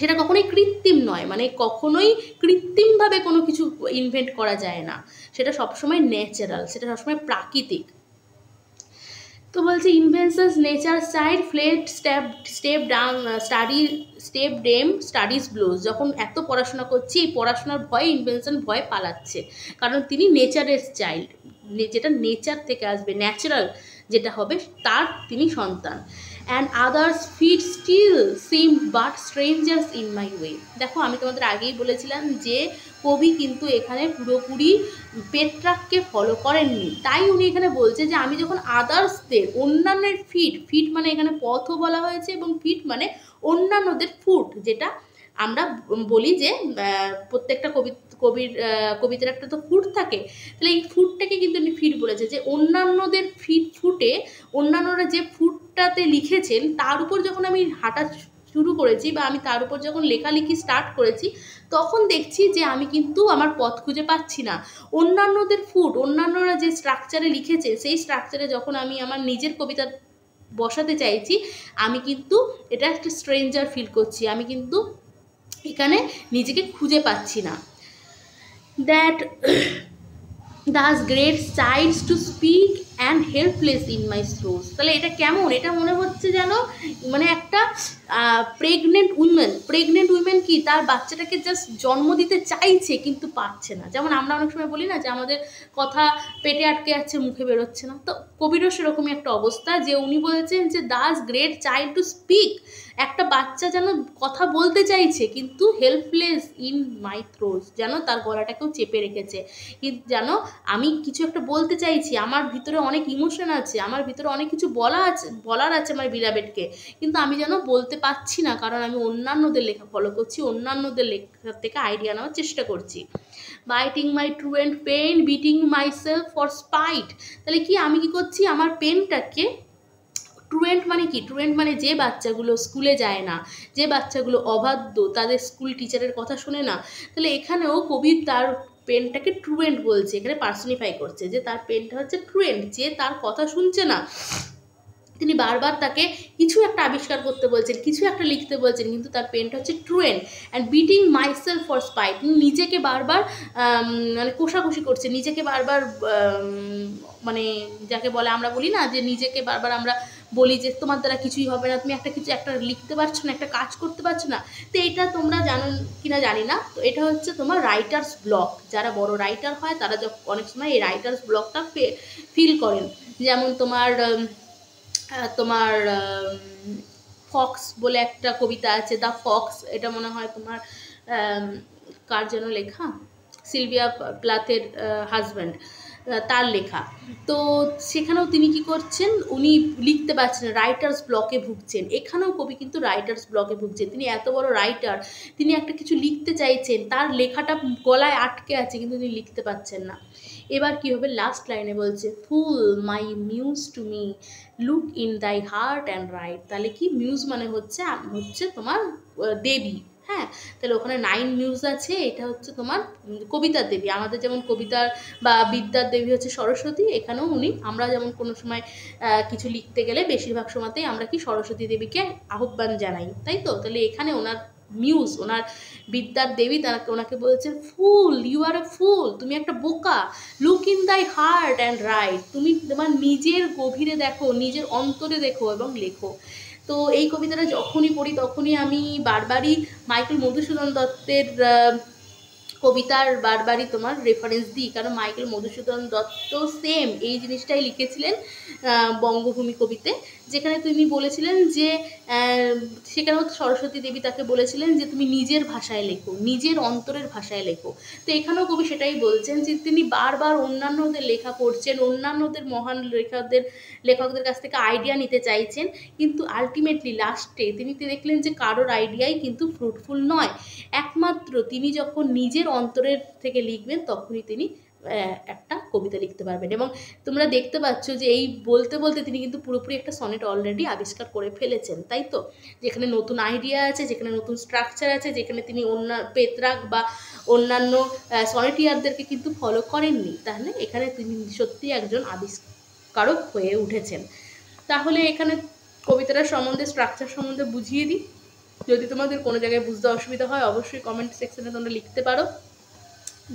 সেটা কখনোই কৃত্রিম নয়, মানে কখনোই কৃত্রিমভাবে কোনো কিছু ইনভেন্ট করা যায় না, সেটা সবসময় ন্যাচারাল, সেটা সবসময় প্রাকৃতিক। তো বলছে inventions nature side fled step down step dame studies blows. যখন এত পড়াশোনা করছি, এই পড়াশোনার ভয়ে ইনভেনশন ভয় পালাচ্ছে, কারণ তিনি নেচারের চাইল্ড, যেটা নেচার থেকে আসবে, ন্যাচারাল যেটা হবে তার তিনি সন্তান। And others feet still seem but strangers in my way. দেখো আমি তোমাদের আগেই বলেছিলাম যে কবি কিন্তু এখানে পুরোপুরি পেট্রাককে ফলো করেননি, তাই উনি এখানে বলছে যে আমি যখন আদার্সদের, অন্যান্যের ফিট মানে এখানে পথও বলা হয়েছে, এবং ফিট মানে অন্যান্যদের ফুট, যেটা আমরা বলি যে প্রত্যেকটা কবিতার একটা তো ফুট থাকে, তাহলে এই ফুটটাকে কিন্তু উনি ফিট বলেছে, যে অন্যান্যদের ফুটে অন্যান্যরা যে ফুটটাতে লিখেছেন তার উপর যখন আমি হাঁটা শুরু করেছি, বা আমি তার উপর যখন লেখালেখি স্টার্ট করেছি, তখন দেখছি যে আমি কিন্তু আমার পথ খুঁজে পাচ্ছি না। অন্যান্যদের অন্যান্যরা যে স্ট্রাকচারে লিখেছে, সেই স্ট্রাকচারে যখন আমি আমার নিজের কবিতা বসাতে চাইছি, আমি কিন্তু এটা একটা স্ট্রেঞ্জার ফিল করছি, আমি কিন্তু এখানে নিজেকে খুঁজে পাচ্ছি না। That thus great child to speak and helpless in my throes. তাহলে এটা কেমন, এটা মনে হচ্ছে যেন মানে একটা প্রেগনেন্ট উইমেন কি তার বাচ্চাটাকে জাস্ট জন্ম দিতে চাইছে কিন্তু পারছে না। যেমন আমরা অনেক সময় বলি না যে আমাদের কথা পেটে আটকে যাচ্ছে, মুখে বেরোচ্ছে না, তো কবিরও সেরকমই একটা অবস্থা, যে উনি বলেছেন যে Das great child to speak, একটা বাচ্চা যেন কথা বলতে চাইছে কিন্তু হেল্পলেস ইন মাই থ্রোট, যেন তার গলাটাকেও চেপে রেখেছে, যেন আমি কিছু একটা বলতে চাইছি, আমার ভিতরে অনেক ইমোশন আছে, আমার ভিতরে অনেক কিছু বলার আছে আমার বিরাবেটকে, কিন্তু আমি যেন বলতে পারছি না, কারণ আমি অন্যান্যদের লেখা ফলো করছি, অন্যান্যদের লেখার থেকে আইডিয়া নেওয়ার চেষ্টা করছি। Biting my truant pen, beating myself for spite. তাহলে কি আমি কি করছি, আমার পেনটাকে, ট্রুয়েন্ট মানে কি, ট্রুয়েন্ট মানে যে বাচ্চাগুলো স্কুলে যায় না, যে বাচ্চাগুলো অবাধ্য, তাদের স্কুল টিচারের কথা শোনে না, তাহলে এখানেও কবি তার পেনটাকে ট্রুয়েন্ট বলছে, এখানে পার্সনিফাই করছে, যে তার পেনটা হচ্ছে ট্রুয়েন্ট, যে তার কথা শুনছে না, তিনি বারবার তাকে কিছু একটা আবিষ্কার করতে বলছেন, কিছু একটা লিখতে বলছেন, কিন্তু তার পেনটা হচ্ছে truant. And beating myself for spite, নিজেকে বারবার মানে কোষাকুষি করছে, নিজেকে বারবার মানে যাকে বলে, আমরা বলি না যে নিজেকে বারবার আমরা বলি যে তোমার দ্বারা কিছুই হবে না, তুমি একটা লিখতে পারছো না, একটা কাজ করতে পারছো না। তো এটা তোমরা জানো কিনা জানি না, তো এটা হচ্ছে তোমার রাইটার্স ব্লক। যারা বড় রাইটার হয় তারা অনেক সময় এই রাইটার্স ব্লকটা ফিল করেন। যেমন তোমার ফক্স বলে একটা কবিতা আছে, দ্য ফক্স, এটা মনে হয় তোমার কার যেন লেখা, সিলভিয়া প্লাথের হাজব্যান্ড, তার লেখা। তো সেখানেও তিনি কি করছেন, উনি লিখতে পারছেন, রাইটার্স ব্লকে ভুগছেন। এখানেও কবি কিন্তু রাইটার্স ব্লকে ভুগছেন, তিনি এত বড় রাইটার, তিনি একটা কিছু লিখতে চাইছেন, তার লেখাটা গলায় আটকে আছে, কিন্তু তিনি লিখতে পারছেন না। এবার কি হবে, লাস্ট লাইনে বলছে fool my muse to me, look in thy heart and write. তাহলে কি, মিউজ মানে হচ্ছে তোমার দেবী, হ্যাঁ, তাহলে ওখানে 9 মিউজ আছে, এটা হচ্ছে তোমার কবিতার দেবী। আমাদের যেমন কবিতার বা বিদ্যার দেবী হচ্ছে সরস্বতী, এখানেও আমরা যেমন কোনো সময় কিছু লিখতে গেলে বেশিরভাগ সময়তেই আমরা কি সরস্বতী দেবীকে আহ্বান জানাই, তাই তো। তাহলে এখানে ওনার মিউজ, ওনার বিদ্যার দেবী, ওনাকে বলছেন ফুল, ইউ আর এ ফুল, তুমি একটা বোকা, look in thy heart and right, তুমি তোমার নিজের গভীরে দেখো, নিজের অন্তরে দেখো এবং লেখো। তো এই কবিতাটা যখনই পড়ি তখনই আমি বারবারই মাইকেল মধুসূদন দত্তের কবিতার বারবারই তোমার রেফারেন্স দিই, কারণ মাইকেল মধুসূদন দত্ত সেম এই জিনিসটাই লিখেছিলেন বঙ্গভূমি কবিতে, যেখানে তিনি বলেছিলেন যে সেখানেও সরস্বতী দেবী তাকে বলেছিলেন যে তুমি নিজের ভাষায় লেখো, নিজের অন্তরের ভাষায় লেখো। তো এখানেও কবি সেটাই বলছেন, যে তিনি বারবার অন্যান্যদের লেখা পড়ছেন, অন্যান্যদের মহান লেখকদের কাছ থেকে আইডিয়া নিতে চাইছেন, কিন্তু আলটিমেটলি লাস্টে তিনি দেখলেন যে কারোর আইডিয়াই কিন্তু ফ্রুটফুল নয়। একমাত্র তিনি যখন নিজের অন্তরের থেকে লিখবেন তখনই তিনি একটা কবিতা লিখতে পারবেন। এবং তোমরা দেখতে পাচ্ছ যে এই বলতে বলতে তিনি কিন্তু পুরোপুরি একটা সনেট অলরেডি আবিষ্কার করে ফেলেছেন, তাই তো, যেখানে নতুন আইডিয়া আছে, যেখানে নতুন স্ট্রাকচার আছে, যেখানে তিনি পেত্রাক বা অন্যান্য সনেটিয়ারদেরকে কিন্তু ফলো করেননি, তাহলে এখানে তিনি সত্যি একজন আবিষ্কারক হয়ে উঠেছেন। তাহলে এখানে কবিতাটার সম্বন্ধে, স্ট্রাকচার সম্বন্ধে বুঝিয়ে দিই। যদি তোমাদের কোনো জায়গায় বুঝতে অসুবিধা হয় অবশ্যই কমেন্ট সেকশনে তোমরা লিখতে পারো,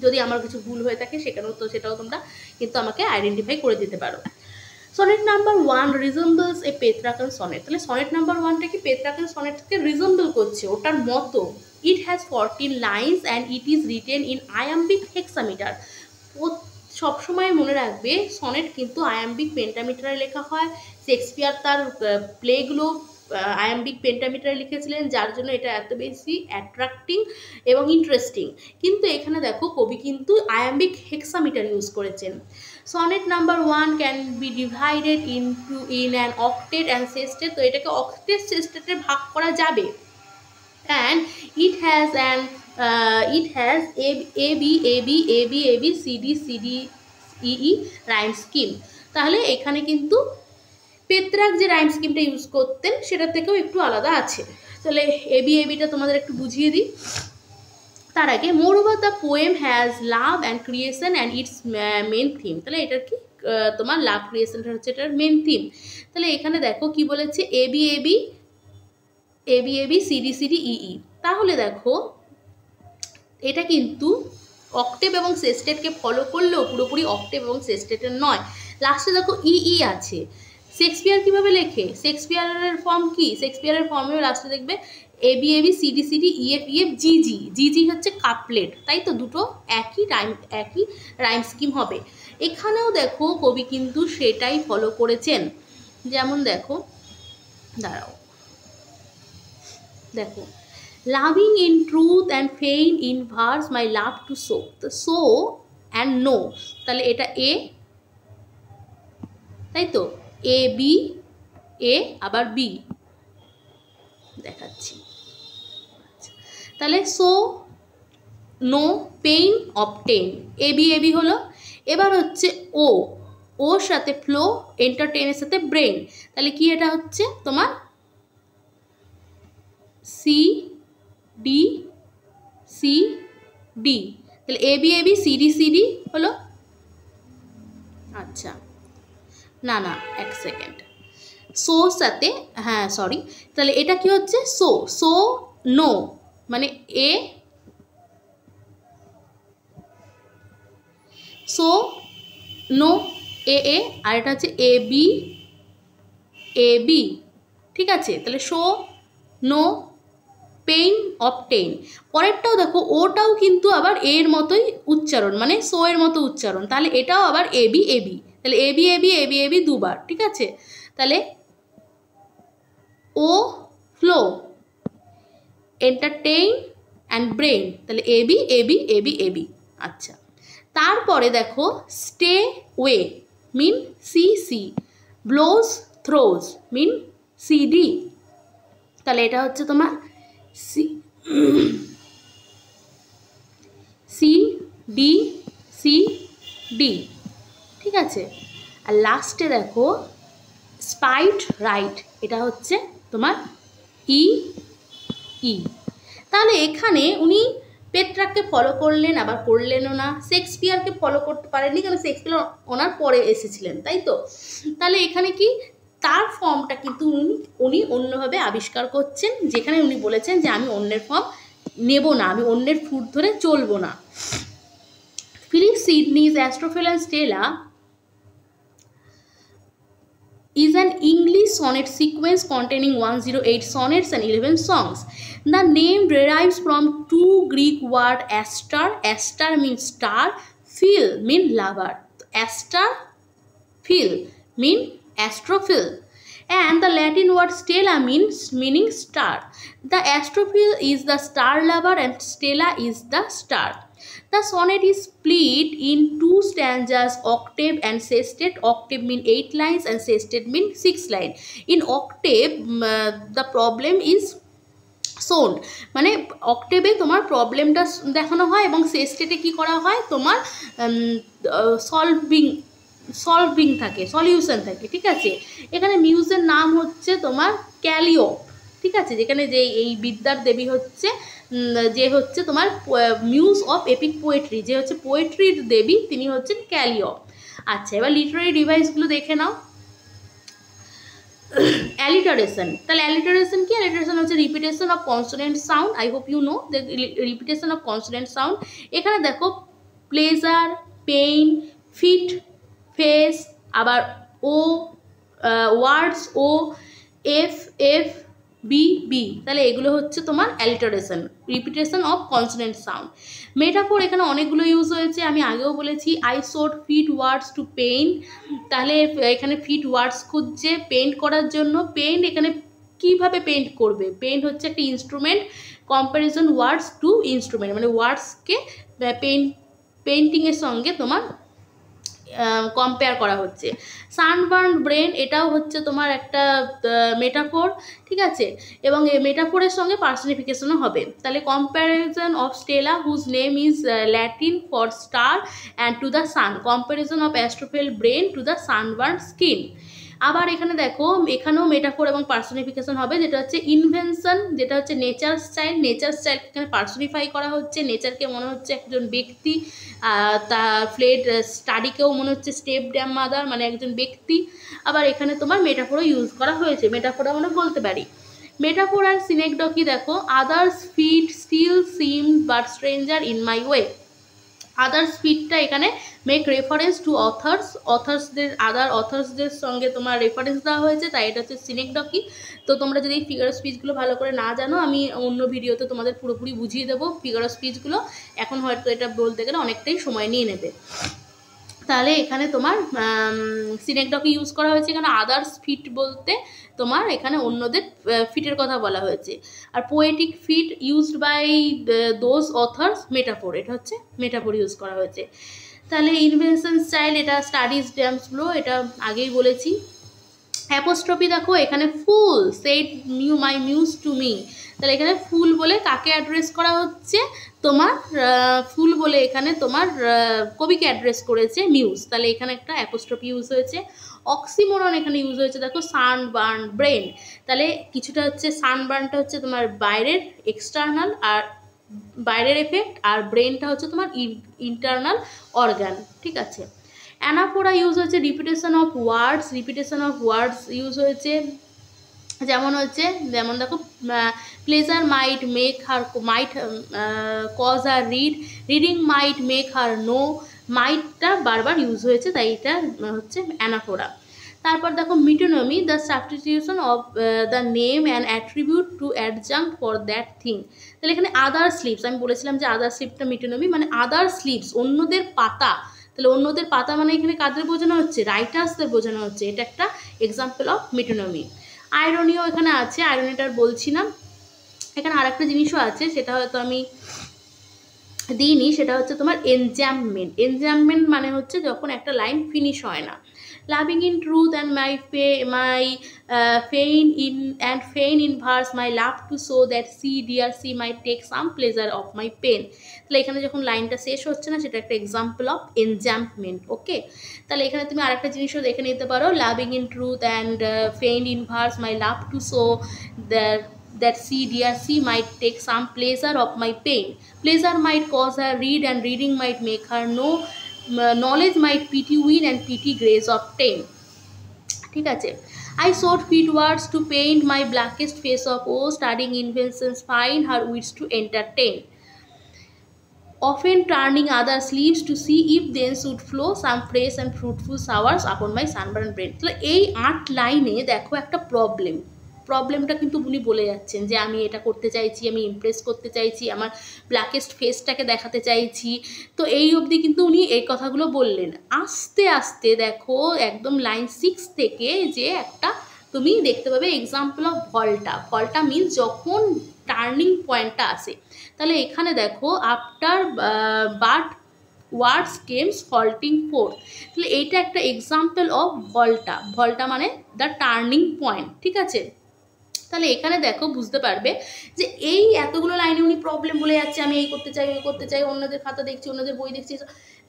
যদি আমার কিছু ভুল হয়ে থাকে সেটাও তোমরা কিন্তু আমাকে আইডেন্টিফাই করে দিতে পারো। Sonnet number 1 resembles a Petrarchan sonnet. তাহলে সনেট নাম্বার 1টা কি পেট্রার্কাল সনেটকে রিজেম্বল করছে, ওটার মতো। It has 14 lines and it is written in iambic hexameter. সবসময় মনে রাখবে সনেট কিন্তু আয়াম্বিক পেন্টামিটারে লেখা হয়। শেক্সপিয়ার তার প্লেগুলো আয়াম্বিক পেন্টামিটারে লিখেছিলেন, যার জন্য এটা এত বেশি অ্যাট্রাক্টিং এবং ইন্টারেস্টিং। কিন্তু এখানে দেখো কবি কিন্তু আয়াম্বিক হেক্সামিটার ইউজ করেছেন। Sonnet number 1 can be divided in an octet and sestet. তো এটাকে অক্টেট সেস্টেটে ভাগ করা যাবে। And it has A B A B A B A B C D C D E E rhyme scheme. তাহলে এখানে কিন্তু পেত্রাক যে রাইম স্কিমটা ইউজ করতেন সেটা থেকেও একটু আলাদা আছে। তাহলে এবিটা তোমাদের একটু বুঝিয়ে দিই তার আগে। Moreover the poem has love and creation and its main theme. তাহলে এটার কি তোমার লাভ ক্রিয়েশনটা হচ্ছে এটার মেন থিম। তাহলে এখানে দেখো কি বলেছে, এবি সিডি সিডি ই। তাহলে দেখো এটা কিন্তু অক্টেভ এবং সেস্টেটকে ফলো করলেও পুরোপুরি অক্টেভ এবং সেস্টেটের নয়। লাস্টে দেখো ই আছে। শেক্সপিয়ার কীভাবে লেখে, শেক্সপিয়ারের ফর্ম কি, শেক্সপিয়ারের ফর্মেও লাস্টে দেখবে এবি সিডি সিডি ইএফ জি হচ্ছে কাপলেট, তাই তো দুটো একই রাইম স্কিম হবে। এখানেও দেখো কবি কিন্তু সেটাই ফলো করেছেন। যেমন দেখো দেখো loving in truth and fain in verse my love to show. তো শো অ্যান্ড নো, তাহলে এটা এ, তাই তো এ বি এ আবার বি দেখাচ্ছি। তাহলে show know pain obtain, AB হলো। এবার হচ্ছে ওর সাথে ফ্লো, এন্টারটেইনের সাথে ব্রেন। তাহলে কি এটা হচ্ছে তোমার সি ডি সি ডি। তাহলে এবি সিডি হলো। আচ্ছা না এক সেকেন্ড, সোর সাথে, হ্যাঁ সরি, তাহলে এটা কি হচ্ছে সো নো মানে এ, সো নো এ আর এটা হচ্ছে এ বি, ঠিক আছে। তাহলে শো নো পেইন অবটেইন। পরেরটাও দেখো ওটাও কিন্তু আবার এর মতোই উচ্চারণ, মানে সো এর মতো উচ্চারণ। তাহলে এটাও আবার এবি, তাহলে এবি দুবার, ঠিক আছে। তাহলে ও ফ্লো, এন্টারটেইন অ্যান্ড ব্রেন, তাহলে এবি। আচ্ছা, তারপরে দেখো স্টে ওয়ে মিন সি, ব্লোজ থ্রোজ মিন সিডি। তাহলে এটা হচ্ছে তোমার সি ডি, ঠিক আছে। আর লাস্টে দেখো স্পাইট রাইট, এটা হচ্ছে তোমার ই। তাহলে এখানে উনি পেট্রাককে ফলো করলেন আবার করলেনও না, শেক্সপিয়ারকে ফলো করতে পারেননি কারণ শেক্সপিয়ার ওনার পরে এসেছিলেন, তাই তো। তাহলে এখানে কি তার ফর্মটা কিন্তু উনি অন্যভাবে আবিষ্কার করছেন, যেখানে উনি বলেছেন যে আমি অন্যের ফর্ম নেব না, আমি অন্যের ফুট ধরে চলবো না। Philip Sidney's Astrophel and Stella is an English sonnet sequence containing 108 sonnets and 11 songs. The name derives from two Greek words astar, astar means star, phil means lover. Astar, phil mean astrophil, and the Latin word stella meaning star. The astrophil is the star lover and stella is the star. The sonnet is split in two stanzas, octave and sestet. Octave mean 8 lines and sestet mean 6 lines. In octave, the problem is shown, মানে অক্টেভে তোমার প্রবলেমটা দেখানো হয় এবং সেস্টেটে কি করা হয় তোমার সলভিং থাকে, সলিউশন থাকে, ঠিক আছে। এখানে মিউজের নাম হচ্ছে তোমার ক্যালিওপ, ঠিক আছে, যেখানে যে এই বিদ্যার দেবী হচ্ছে যে হচ্ছে তোমার মিউজ অফ এপিক পোয়েট্রি, যে হচ্ছে পোয়েট্রির দেবী, তিনি হচ্ছেন ক্যালিওপ। আচ্ছা, এবার লিটারারি ডিভাইসগুলো দেখে নাও। অ্যালিটারেশন, তাহলে অ্যালিটারেশন কি? অ্যালিটারেশন হচ্ছে repetition of consonant sound. I hope you know the repetition of consonant sound. এখানে দেখো প্লেজার, পেইন, ফিট, ফেস, আবার ও ওয়ার্ডস ও এফ এফ বি বি, তাহলে এগুলো হচ্ছে তোমার alliteration, repetition of consonant sound. Metaphor এখানে অনেকগুলো ইউজ হয়েছে, আমি আগেও বলেছি I sought fit words to paint, তাহলে এখানে ফিট ওয়ার্ডস খুঁজছে পেইন্ট করার জন্য। পেইন্ট এখানে কিভাবে পেইন্ট করবে, পেইন্ট হচ্ছে একটা ইনস্ট্রুমেন্ট, কম্প্যারিজন ওয়ার্ডস টু ইনস্ট্রুমেন্ট, মানে ওয়ার্ডসকে পেইন্টিংয়ের সঙ্গে তোমার কম্পেয়ার করা হচ্ছে। সানবার্ন ব্রেন এটাও হচ্ছে তোমার একটা মেটাফোর, ঠিক আছে, এবং এই মেটাফোরের সঙ্গে পার্সনিফিকেশনও হবে। তাহলে comparison of Stella whose name is Latin for star and to the sun, comparison of Astrophel brain to the sunburn skin. আবার এখানে দেখো এখানেও মেটাফোর এবং পার্সনিফিকেশন হবে, যেটা হচ্ছে ইনভেনশন, যেটা হচ্ছে নেচার স্টাইল, নেচার স্টাইল এখানে পার্সনিফাই করা হচ্ছে, নেচারকে মনে হচ্ছে একজন ব্যক্তি, তা ফ্লেড স্টাডিকেও মনে হচ্ছে স্টেপ ড্যাম মাদার মানে একজন ব্যক্তি। আবার এখানে তোমার মেটাফোরও ইউজ করা হয়েছে, মেটাফোর আমরা বলতে পারি। মেটাফোর আর সিনেকডকি দেখো, others' feet still seem but stranger in my way. Others' ফিটটা এখানে মেক রেফারেন্স টু অথার্সদের, আদার অথার্সদের সঙ্গে তোমার রেফারেন্স দেওয়া হয়েছে, তাই এটা হচ্ছে সিনেকডকি। তো তোমরা যদি এই ফিগার অফ স্পিচগুলো ভালো করে না জানো, আমি অন্য ভিডিওতে তোমাদের পুরোপুরি বুঝিয়ে দেবো ফিগার অফ স্পিচগুলো, এখন হয়তো এটা বলতে গেলে অনেকটাই সময় নিয়ে নেবে। তাহলে এখানে তোমার সিনেকডকি ইউজ করা হয়েছে, এখানে আদার্স ফিট বলতে তোমার এখানে অন্যদের ফিটের কথা বলা হয়েছে। আর poetic feet used by those authors, metaphor, এটা হচ্ছে মেটাফোর ইউজ করা হয়েছে। তাহলে ইনভেনশন স্টাইল এটা স্টাডিজ ড্যামসগুলো, এটা আগেই বলেছি। অ্যাপোস্ট্রফি দেখো এখানে ফুল সেড মিউ মাই মিউজ টু মি, তাহলে এখানে ফুল বলে কাকে অ্যাড্রেস করা হচ্ছে, তোমার ফুল বলে এখানে তোমার কবিকে অ্যাড্রেস করেছে মিউজ, তাহলে এখানে একটা অ্যাপোস্ট্রফি ইউজ হয়েছে। অক্সিমোরন এখানে ইউজ হয়েছে দেখো, সানবার্ন ব্রেন, তাহলে কিছুটা হচ্ছে সানবার্নটা হচ্ছে তোমার বাইরের এক্সটার্নাল আর বাইরের এফেক্ট, আর ব্রেনটা হচ্ছে তোমার ইন্টারনাল অর্গান, ঠিক আছে। অ্যানাফোরা ইউজ হয়েছে repetition of words, repetition of words use হয়েছে, যেমন দেখো pleasure might make her, might cause আর reading might make her know, মাইটটা বারবার ইউজ হয়েছে, তাই এটা হচ্ছে অ্যানাফোরা। তারপর দেখো metonymy, the substitution of the name and attribute to adjunct for that thing, তাহলে এখানে আদার স্লিপস, আমি বলেছিলাম যে আদার স্লিপটা মিটোনমি, মানে আদার স্লিপস অন্যদের পাতা, তাহলে অন্যদের পাতা মানে এখানে কাদের বোঝানো হচ্ছে, রাইটার্সদের বোঝানো হচ্ছে, এটা একটা এক্সাম্পল অফ মিটোনমি। আয়রনিও এখানে আছে, আয়রনিটা আর বলছি না। এখানে আর একটা জিনিসও আছে, সেটা হয়তো আমি দিইনি, সেটা হচ্ছে তোমার এনজাম্পমেন্ট। এনজাম্পমেন্ট মানে হচ্ছে যখন একটা লাইন ফিনিশ হয় না। Loving in truth and fain in verse my love to show that she dear she my take some pleasure of my pen, তাহলে এখানে যখন লাইনটা শেষ হচ্ছে না, সেটা একটা এক্সাম্পল অফ এনজাম্পমেন্ট, ওকে। তাহলে এখানে তুমি আরেকটা জিনিসও দেখে নিতে পারো, loving in truth and fain in verse my love to show that see dear see might take some pleasure of my pain, pleasure might cause her read and reading might make her know, knowledge might pity win and pity grace obtain, ঠিক আছে। I sought fit words to paint my blackest face of woe, studying inventions fine her wits to entertain, often turning other sleeves to see if thence would flow some fresh and fruitful showers upon my sunburned brain। তাহলে এই 8 লাইনে দেখো একটা প্রবলেমটা কিন্তু উনি বলে যাচ্ছেন যে আমি এটা করতে চাইছি, আমি ইমপ্রেস করতে চাইছি, আমার ব্ল্যাকেস্ট ফেসটাকে দেখাতে চাইছি, তো এই অবধি কিন্তু উনি এই কথাগুলো বললেন। আস্তে আস্তে দেখো একদম লাইন 6 থেকে যে একটা তুমি দেখতে পাবে এক্সাম্পল অফ ভল্টা মিনস যখন টার্নিং পয়েন্টটা আসে, তাহলে এখানে দেখো after but words কেমস faulting fourth, তাহলে এইটা একটা এক্সাম্পল অফ ভল্টা মানে দ্য টার্নিং পয়েন্ট, ঠিক আছে। তাহলে এখানে দেখো বুঝতে পারবে যে এই এতগুলো লাইনে উনি প্রবলেম বলে যাচ্ছে, আমি এই করতে চাই ওই করতে চাই, অন্যদের খাতা দেখছি অন্যদের বই দেখছি,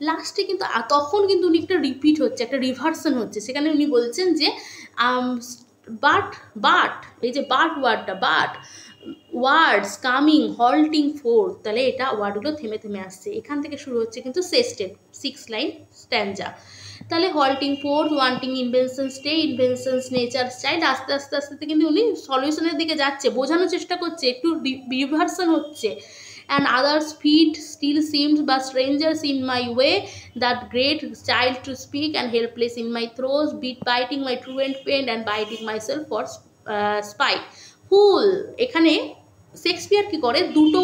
লাস্টে কিন্তু তখন কিন্তু উনি একটা রিপিট হচ্ছে, একটা রিভার্সন হচ্ছে, সেখানে উনি বলছেন যে বাট এই যে বাট ওয়ার্ডটা, but words coming halting fourth, তাহলে এটা ওয়ার্ডগুলো থেমে থেমে আসছে, এখান থেকে শুরু হচ্ছে কিন্তু 6 লাইন স্ট্যান্জা। তাহলে halting forth, wanting invention stay, inventions nature child, আস্তে আস্তে কিন্তু উনি সলিউশনের দিকে যাচ্ছে, বোঝানোর চেষ্টা করছে, একটু রিভার্সন হচ্ছে, and others' feet still seemed but strangers in my way, that great child to speak and helpless in my throes, biting my truant pain and biting myself for spite. ফুল এখানে শেক্সপিয়ার কি করে দুটো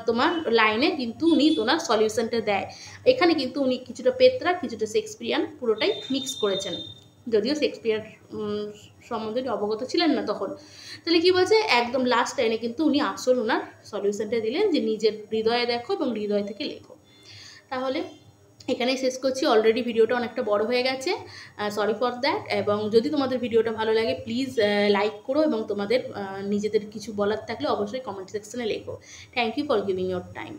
তোমার লাইনে কিন্তু উনি তোমার সলিউশনটা দেয়। এখানে কিন্তু উনি কিছুটা পেত্রা কিছুটা শেক্সপিয়ান পুরোটাই মিক্স করেছেন, যদিও শেক্সপিয়ার সম্বন্ধে অবগত ছিলেন না তখন। তাহলে কি বলছে, একদম লাস্ট লাইনে কিন্তু উনি আসল ওনার সলিউশনটা দিলেন যে নিজের হৃদয়ে দেখো এবং হৃদয় থেকে লেখো। তাহলে এখানেই শেষ করছি, অলরেডি ভিডিওটা অনেকটা বড় হয়ে গেছে, সরি ফর দ্যাট। এবং যদি তোমাদের ভিডিওটা ভালো লাগে প্লিজ লাইক করো এবং তোমাদের নিজেদের কিছু বলার থাকলে অবশ্যই কমেন্ট সেকশনে লেখো। Thank you for giving your time.